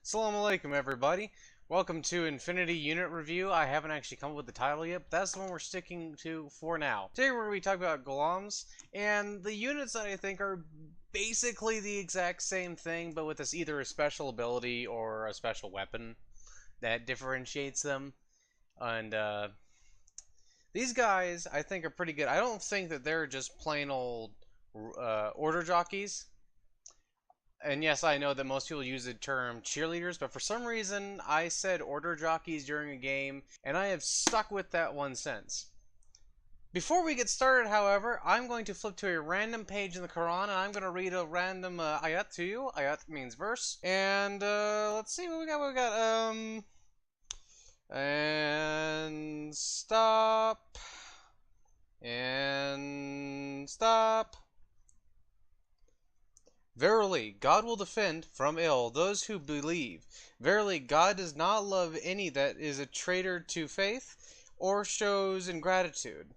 Assalamu alaikum, everybody. Welcome to Infinity Unit Review. I haven't actually come up with the title yet, but that's the one we're sticking to for now. Today we're going to be talking about Ghulams, and the units that I think are basically the exact same thing, but with either a special ability or a special weapon that differentiates them. And these guys, I think, are pretty good. I don't think that they're just plain old order jockeys. And yes, I know that most people use the term cheerleaders, but for some reason I said order jockeys during a game, and I have stuck with that one since. Before we get started, however, I'm going to flip to a random page in the Quran, and I'm going to read a random ayat to you. Ayat means verse. And let's see what we got. And stop. And stop. Verily, God will defend from ill those who believe. Verily, God does not love any that is a traitor to faith or shows ingratitude.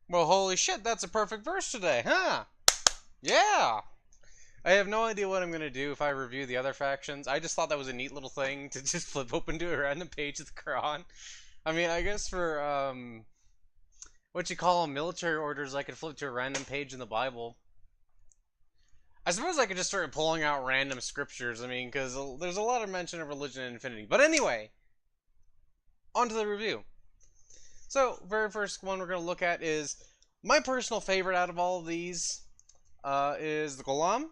Well, holy shit, that's a perfect verse today, huh? Yeah! I have no idea what I'm going to do if I review the other factions. I just thought that was a neat little thing to just flip open to a random page of the Quran. I mean, I guess for, what you call them, military orders, I could flip to a random page in the Bible. I suppose I could just start pulling out random scriptures, I mean, because there's a lot of mention of religion and infinity. But anyway, on to the review. So, very first one we're going to look at is, my personal favorite out of all of these is the Ghulam.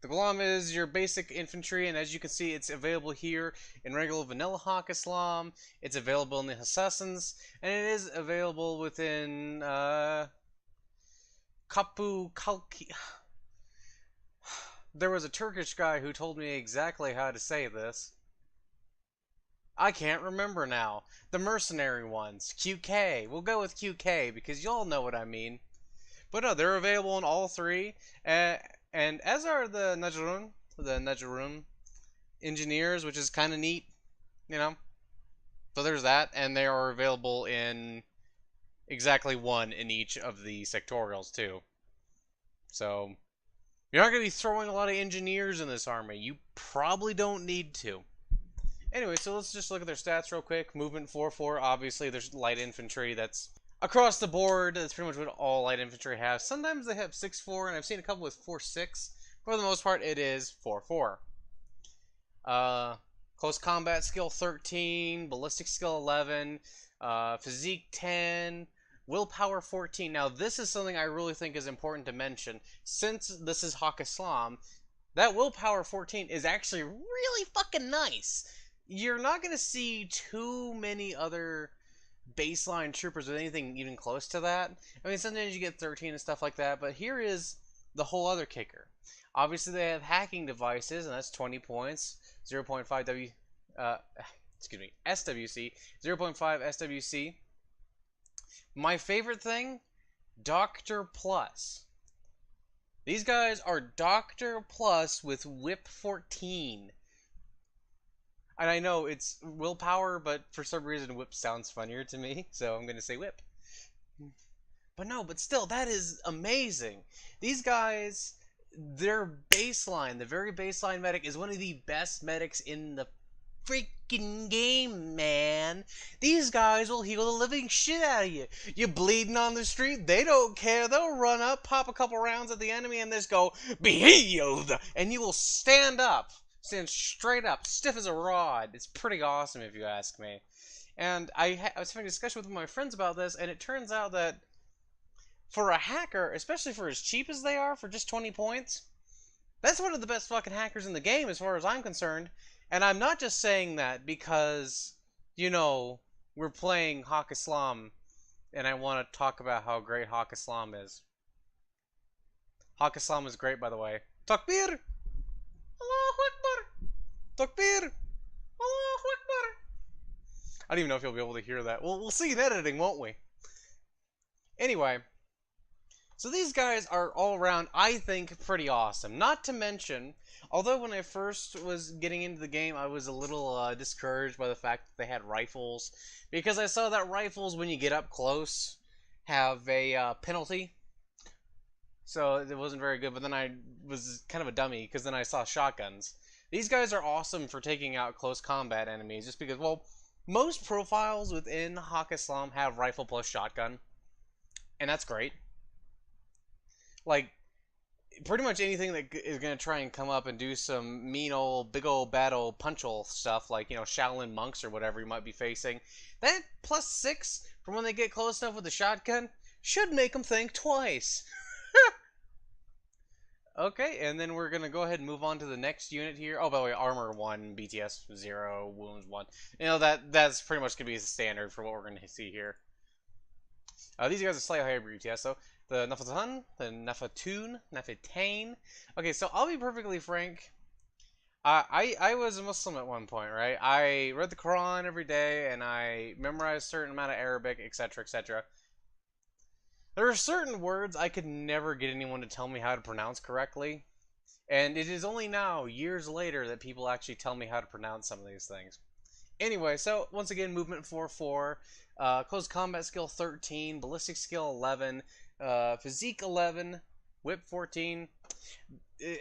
The Ghulam is your basic infantry, and as you can see, it's available here in regular vanilla Hawk Islam. It's available in the Assassins, and it is available within Kapu Kalki. There was a Turkish guy who told me exactly how to say this. I can't remember now. The mercenary ones. QK. We'll go with QK because y'all know what I mean. But no, they're available in all three. And as are the Najarrun engineers, which is kind of neat, you know. So there's that, and they are available in exactly one in each of the sectorials too. So you're not going to be throwing a lot of engineers in this army. You probably don't need to. Anyway, so let's just look at their stats real quick. Movement 4-4. Obviously, there's light infantry. That's across the board. That's pretty much what all light infantry have. Sometimes they have 6-4, and I've seen a couple with 4-6. For the most part, it is 4-4. Close combat skill 13. Ballistic skill 11. Physique 10. Willpower 14. Now, this is something I really think is important to mention. Since this is Hawk Islam, that willpower 14 is actually really fucking nice. You're not going to see too many other baseline troopers with anything even close to that. I mean, sometimes you get 13 and stuff like that, but here is the whole other kicker. Obviously, they have hacking devices, and that's 20 points. 0.5 SWC. 0.5 SWC. My favorite thing, Doctor Plus. These guys are Doctor Plus with Whip 14. And I know it's willpower, but for some reason Whip sounds funnier to me, so I'm going to say Whip. But no, but still, that is amazing. These guys, their baseline, the very baseline medic, is one of the best medics in the freaking game, man. These guys will heal the living shit out of you. You bleeding on the street, they don't care. They'll run up, pop a couple rounds at the enemy, and just go, be healed! And you will stand up. Stand straight up, stiff as a rod. It's pretty awesome if you ask me. And I was having a discussion with my friends about this, and it turns out that for a hacker, especially for as cheap as they are, for just 20 points, that's one of the best fucking hackers in the game as far as I'm concerned. And I'm not just saying that because, you know, we're playing Hawk Islam, and I want to talk about how great Hawk Islam is. Hawk Islam is great, by the way. Takbir! Allahu Akbar! Takbir! Allahu Akbar! I don't even know if you'll be able to hear that. We'll see in editing, won't we? Anyway, so these guys are all around, I think, pretty awesome. Not to mention, although when I first was getting into the game, I was a little discouraged by the fact that they had rifles. Because I saw that rifles, when you get up close, have a penalty. so it wasn't very good. But then I was kind of a dummy because then I saw shotguns. These guys are awesome for taking out close combat enemies, just because, well, most profiles within Hawk Islam have rifle plus shotgun, and that's great. Like, pretty much anything that is going to try and come up and do some mean old, big old, bad old punch old stuff, like, Shaolin monks or whatever you might be facing, that +6 from when they get close enough with the shotgun should make them think twice. Okay, and then we're going to go ahead and move on to the next unit here. Oh, by the way, armor 1, BTS 0, wounds 1. That's pretty much going to be the standard for what we're going to see here. These guys are slightly higher BTS, though. The Naffatun, the Naffatun. Okay, so I'll be perfectly frank. I was a Muslim at one point, right? I read the Quran every day, and I memorized a certain amount of Arabic, etc., etc. There are certain words I could never get anyone to tell me how to pronounce correctly, and it is only now, years later, that people actually tell me how to pronounce some of these things. Anyway, so once again, movement 4-4, close combat skill 13, ballistic skill 11, physique 11, whip 14.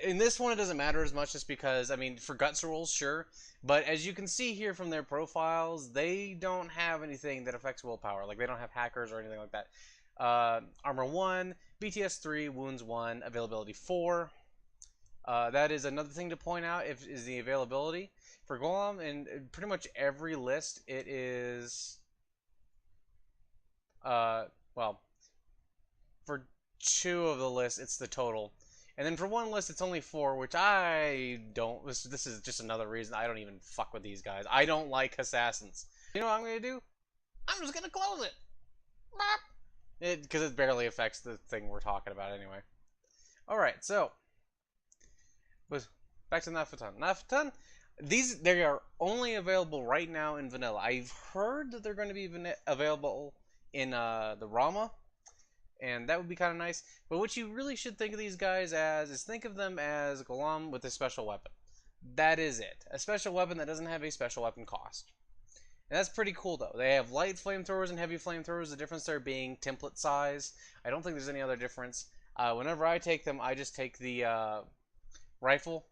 In this one, it doesn't matter as much just because, I mean, for guts rolls, sure. But as you can see here from their profiles, they don't have anything that affects willpower. Like, they don't have hackers or anything like that. Armor 1, BTS 3, wounds 1, availability 4. That is another thing to point out is the availability. For Ghulam, in pretty much every list, it is... well, for 2 of the lists, it's the total. And then for 1 list, it's only 4, which I don't... This is just another reason I don't even fuck with these guys. I don't like assassins. You know what I'm going to do? I'm just going to close it. Because it barely affects the thing we're talking about anyway. Alright, so... back to Naffatun. Naffatun, they are only available right now in vanilla. I've heard that they're going to be available in the Rama, and that would be kind of nice. But what you really should think of these guys as is think of them as Ghulam with a special weapon. That is it. A special weapon that doesn't have a special weapon cost. And that's pretty cool, though. They have light flamethrowers and heavy flamethrowers, the difference there being template size. I don't think there's any other difference. Whenever I take them, I just take the rifle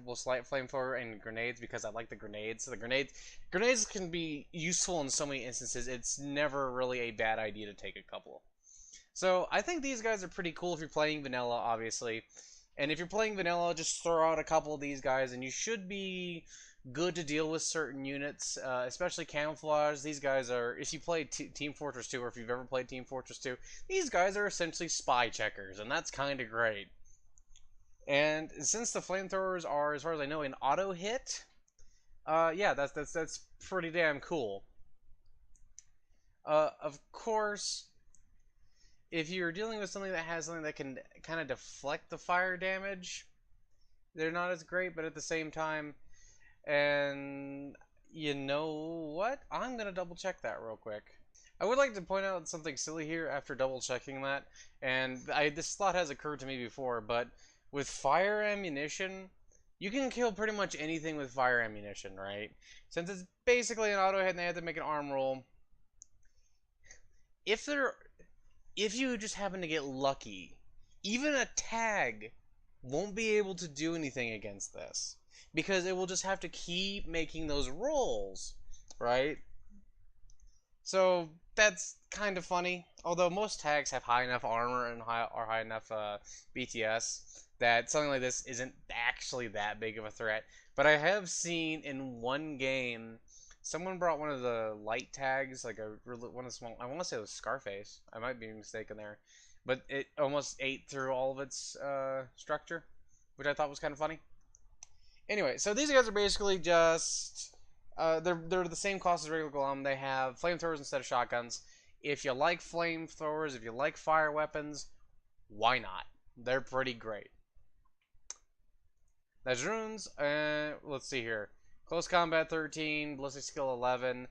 plus light flamethrower and grenades because I like the grenades. So the grenades can be useful in so many instances. It's never really a bad idea to take a couple. So I think these guys are pretty cool if you're playing vanilla, obviously. And if you're playing vanilla, just throw out a couple of these guys, and you should be good to deal with certain units, especially camouflage. These guys are, if you play Team Fortress 2, or if you've ever played Team Fortress 2, these guys are essentially spy checkers, and that's kind of great. And since the flamethrowers are, as far as I know, an auto hit, yeah, that's pretty damn cool. Of course, if you're dealing with something that has something that can kind of deflect the fire damage, they're not as great, but at the same time, and you know what? I'm going to double check that real quick. I would like to point out something silly here after double checking that, and this thought has occurred to me before, but with fire ammunition, you can kill pretty much anything with fire ammunition, right? Since it's basically an auto hit and they have to make an arm roll, if you just happen to get lucky, even a tag won't be able to do anything against this. Because it will just have to keep making those rolls, right? So that's kind of funny. Although most tags have high enough armor and high enough BTS that something like this isn't actually that big of a threat. But I have seen in one game, someone brought one of the light tags, like one of the small. I want to say it was Scarface. I might be mistaken there, but it almost ate through all of its structure, which I thought was kind of funny. Anyway, so these guys are basically just they're the same cost as regular Ghulam. They have flamethrowers instead of shotguns. If you like flamethrowers, if you like fire weapons, why not? They're pretty great. Najarruns, let's see here. Close combat 13, ballistic skill 11,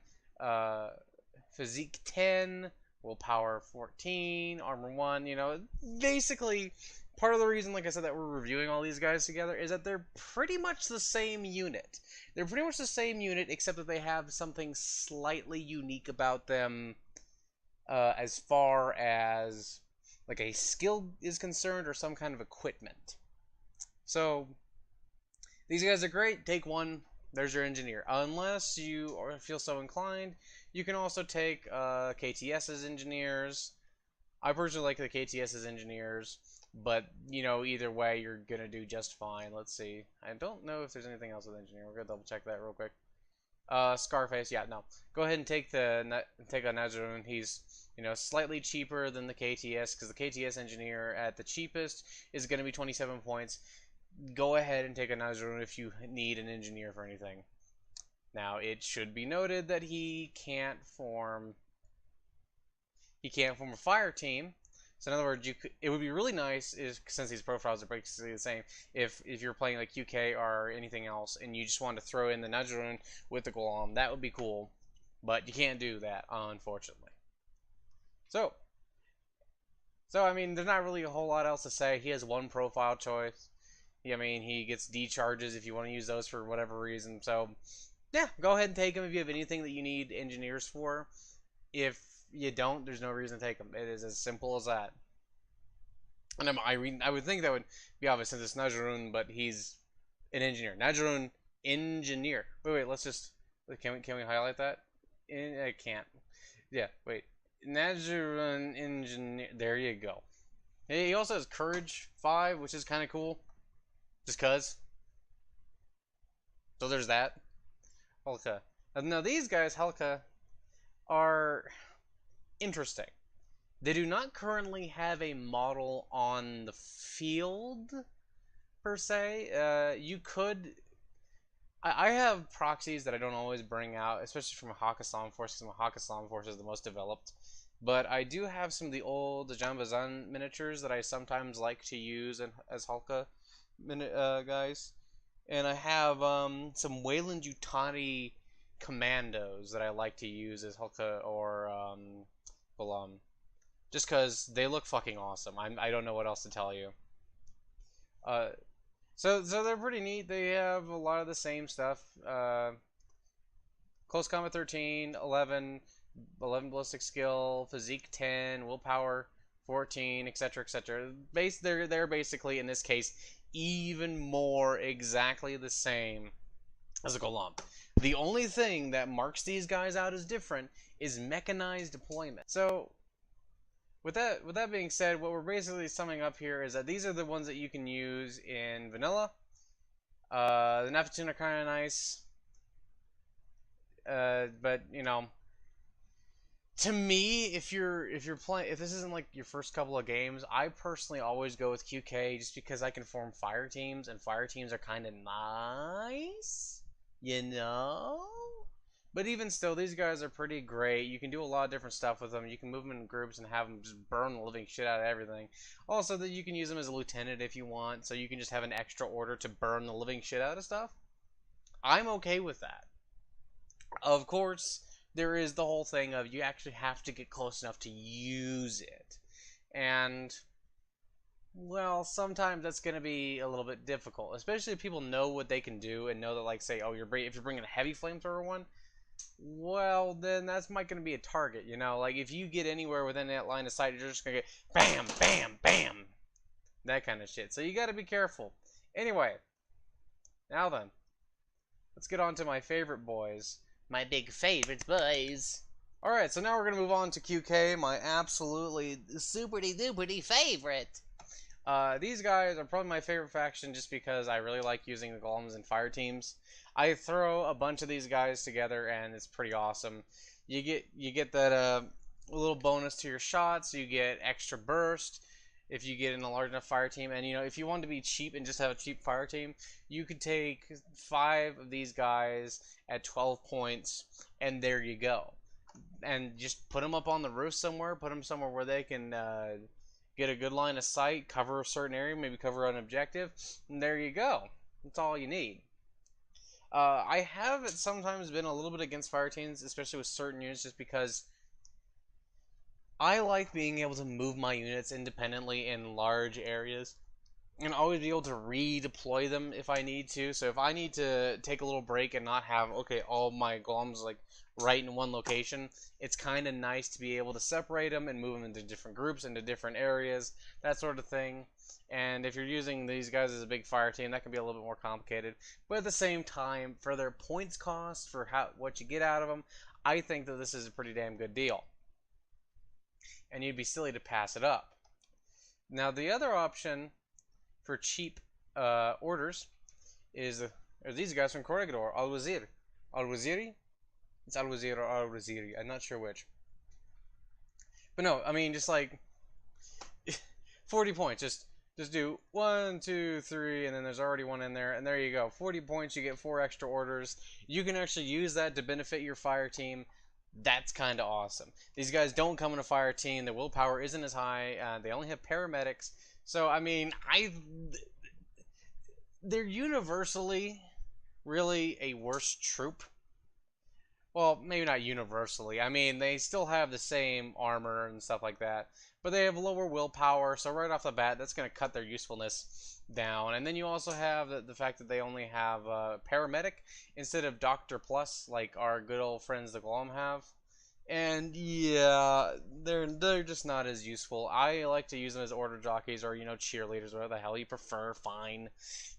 physique 10, willpower 14, armor 1. You know, basically, part of the reason, like I said, that we're reviewing all these guys together is that they're pretty much the same unit. They're pretty much the same unit, except that they have something slightly unique about them as far as like a skill is concerned or some kind of equipment. So these guys are great. Take one. There's your engineer. Unless you feel so inclined, you can also take KTS as engineers. I personally like the KTS as engineers, but you know, either way, you're gonna do just fine. Let's see. I don't know if there's anything else with engineer. We're gonna double check that real quick. Scarface. Yeah, no. Go ahead and take a Najarrun. He's slightly cheaper than the KTS because the KTS engineer at the cheapest is gonna be 27 points. Go ahead and take a Najarrun if you need an engineer for anything. Now, it should be noted that he can't form a fire team. So in other words, it would be really nice since these profiles are basically the same, if you're playing like UK or anything else and you just want to throw in the Najarrun with the Ghulam, that would be cool. But you can't do that, unfortunately. So I mean, there's not really a whole lot else to say. He has one profile choice. I mean, he gets D charges if you want to use those for whatever reason. So, yeah, go ahead and take him if you have anything that you need engineers for. If you don't, there's no reason to take him. It is as simple as that. And I would think that would be obvious since it's Najarrun, but he's an engineer. Najarrun engineer. Wait, let's just can we highlight that? I can't. Yeah, wait. Najarrun engineer. There you go. He also has courage 5, which is kind of cool. Just cuz. So there's that. Halqa. Now these guys, Halqa, are interesting. They do not currently have a model on the field, per se. You could... I have proxies that I don't always bring out, especially from a Hakka Force, because my Hakka Force is the most developed. But I do have some of the old Jambazan miniatures that I sometimes like to use as Halqa guys. And I have some Wayland Yutani commandos that I like to use as Halqa or Ghulam. Just because they look fucking awesome. I don't know what else to tell you. So they're pretty neat. They have a lot of the same stuff. Close combat 13, 11 ballistic skill, physique 10, willpower 14, etc., etc. They're basically in this case even more exactly the same as a Ghulam. The only thing that marks these guys out as different is mechanized deployment. So with that being said, what we're basically summing up here is that these are the ones that you can use in vanilla. The Naffatun are kind of nice, but you know, to me, if this isn't like your first couple of games, I personally always go with QK just because I can form fire teams, and fire teams are kind of nice, you know? But even still, these guys are pretty great. You can do a lot of different stuff with them. You can move them in groups and have them just burn the living shit out of everything. Also, that you can use them as a lieutenant if you want, so you can just have an extra order to burn the living shit out of stuff. I'm okay with that. Of course, there is the whole thing of you actually have to get close enough to use it. And, well, sometimes that's going to be a little bit difficult. Especially if people know what they can do and know that, like, say, oh, if you're bringing a heavy flamethrower one, well, then that's might going to be a target, you know? Like, if you get anywhere within that line of sight, you're just going to get bam, bam, bam. That kind of shit. So you got to be careful. Anyway, now then, let's get on to my favorite boys. My big favorites, boys. Alright, so now we're going to move on to QK, my absolutely superty-duperty favorite. These guys are probably my favorite faction just because I really like using the Golems and fire teams. I throw a bunch of these guys together and it's pretty awesome. You get that little bonus to your shots, you get extra burst if you get in a large enough fire team, and you know, if you want to be cheap and just have a cheap fire team, you could take 5 of these guys at 12 points and there you go. And just put them up on the roof somewhere, put them somewhere where they can get a good line of sight, cover a certain area, maybe cover an objective, and there you go. That's all you need. I have sometimes been a little bit against fire teams, especially with certain units, just because I like being able to move my units independently in large areas. and always be able to redeploy them if I need to. So if I need to take a little break and not have, okay, all my Ghulams like right in one location, it's kind of nice to be able to separate them and move them into different groups, into different areas, that sort of thing. And if you're using these guys as a big fire team, that can be a little bit more complicated. But at the same time, for their points cost, for what you get out of them, I think that this is a pretty damn good deal. And you'd be silly to pass it up. Now, the other option for cheap orders are these guys from Corregidor, Al-Wazir. Al-Waziri? It's Al-Wazir or Al-Waziri. I'm not sure which. But no, I mean, just like 40 points. Just do 1, 2, 3, and then there's already one in there, and there you go. 40 points, you get 4 extra orders. You can actually use that to benefit your fire team. That's kind of awesome. These guys don't come in a fire team. Their willpower isn't as high. They only have paramedics. So, I mean, they're universally really a worse troop. Well, maybe not universally. I mean, they still have the same armor and stuff like that, but they have lower willpower, so right off the bat, that's going to cut their usefulness down. And then you also have the fact that they only have paramedic instead of Doctor Plus, like our good old friends the Ghulam have. And yeah, they're just not as useful. I like to use them as order jockeys or, you know, cheerleaders, whatever the hell you prefer, fine.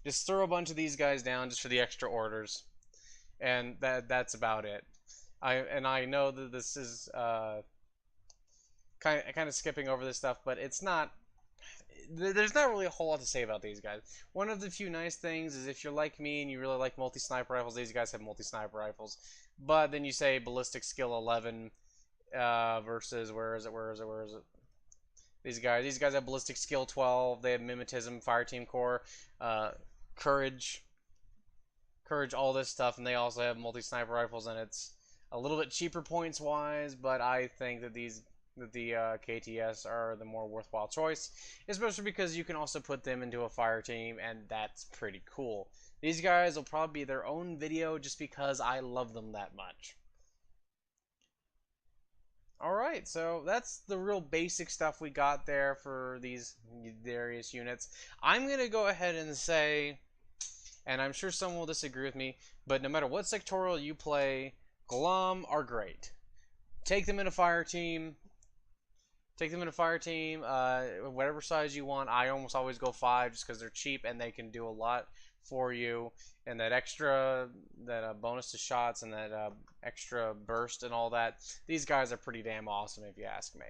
Just throw a bunch of these guys down just for the extra orders. And that's about it. I know that this is kind of skipping over this stuff, but it's not. There's not really a whole lot to say about these guys. One of the few nice things is if you're like me and you really like multi-sniper rifles, these guys have multi-sniper rifles. But then you say ballistic skill 11 versus where is it? These guys have ballistic skill 12. They have mimetism, fire team core, courage, all this stuff, and they also have multi-sniper rifles, and it's a little bit cheaper points wise, but I think that the KTS are the more worthwhile choice, especially because you can also put them into a fire team, and that's pretty cool. These guys will probably be their own video just because I love them that much. Alright, so that's the real basic stuff we got there for these various units. I'm going to go ahead and say, and I'm sure someone will disagree with me, but no matter what sectorial you play, Ghulam are great. Take them in a fire team. Whatever size you want. I almost always go 5 just because they're cheap and they can do a lot for you. And that bonus to shots and that extra burst and all that. These guys are pretty damn awesome if you ask me.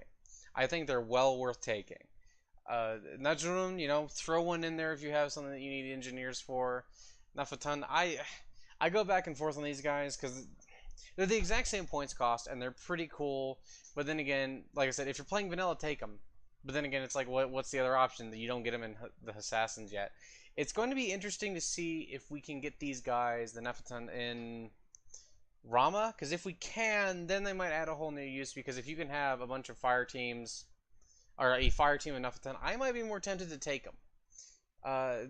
I think they're well worth taking. Najarrun, you know, throw one in there if you have something that you need engineers for. Naffatun, I go back and forth on these guys because they're the exact same points cost and they're pretty cool. But then again, like I said, if you're playing vanilla, take them. But then again, it's like, what's the other option? That you don't get them in the assassins yet. It's going to be interesting to see if we can get these guys, the Naffatun, in Rama. Because if we can, then they might add a whole new use. Because if you can have a bunch of fire teams, or a fire team in Naffatun, I might be more tempted to take them.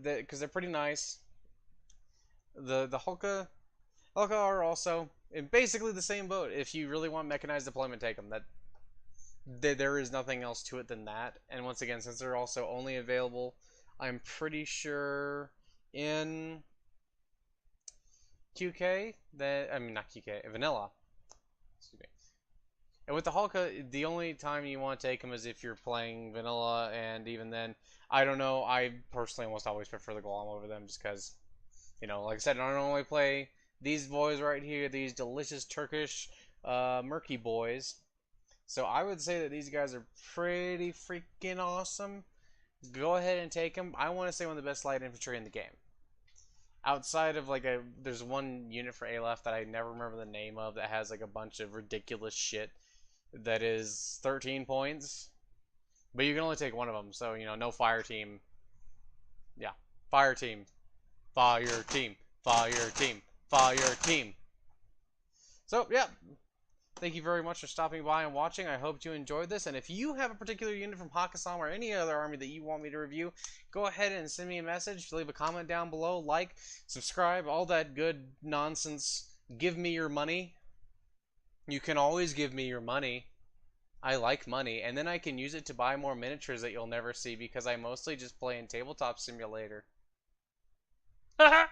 Because they're pretty nice. The Halqa are also in basically the same boat. If you really want mechanized deployment, take them. There is nothing else to it than that. And once again, since they're also only available, I'm pretty sure in QK not QK, vanilla. Excuse me. And with the Halqa, the only time you want to take them is if you're playing vanilla, and even then, I don't know. I personally almost always prefer the Ghulam over them, just because, you know, like I said, I don't normally play these boys right here, these delicious Turkish murky boys. So I would say that these guys are pretty freaking awesome. Go ahead and take them. I want to say one of the best light infantry in the game. Outside of there's one unit for Aleph that I never remember the name of that has like a bunch of ridiculous shit that is 13 points. But you can only take one of them, so, you know, no fire team. Yeah, fire team. Fire team. Fire team. Fire team. So, yeah. Thank you very much for stopping by and watching. I hope you enjoyed this. And if you have a particular unit from Hakkasan or any other army that you want me to review, go ahead and send me a message. Leave a comment down below. Like, subscribe, all that good nonsense. Give me your money. You can always give me your money. I like money, and then I can use it to buy more miniatures that you'll never see because I mostly just play in Tabletop Simulator. Haha!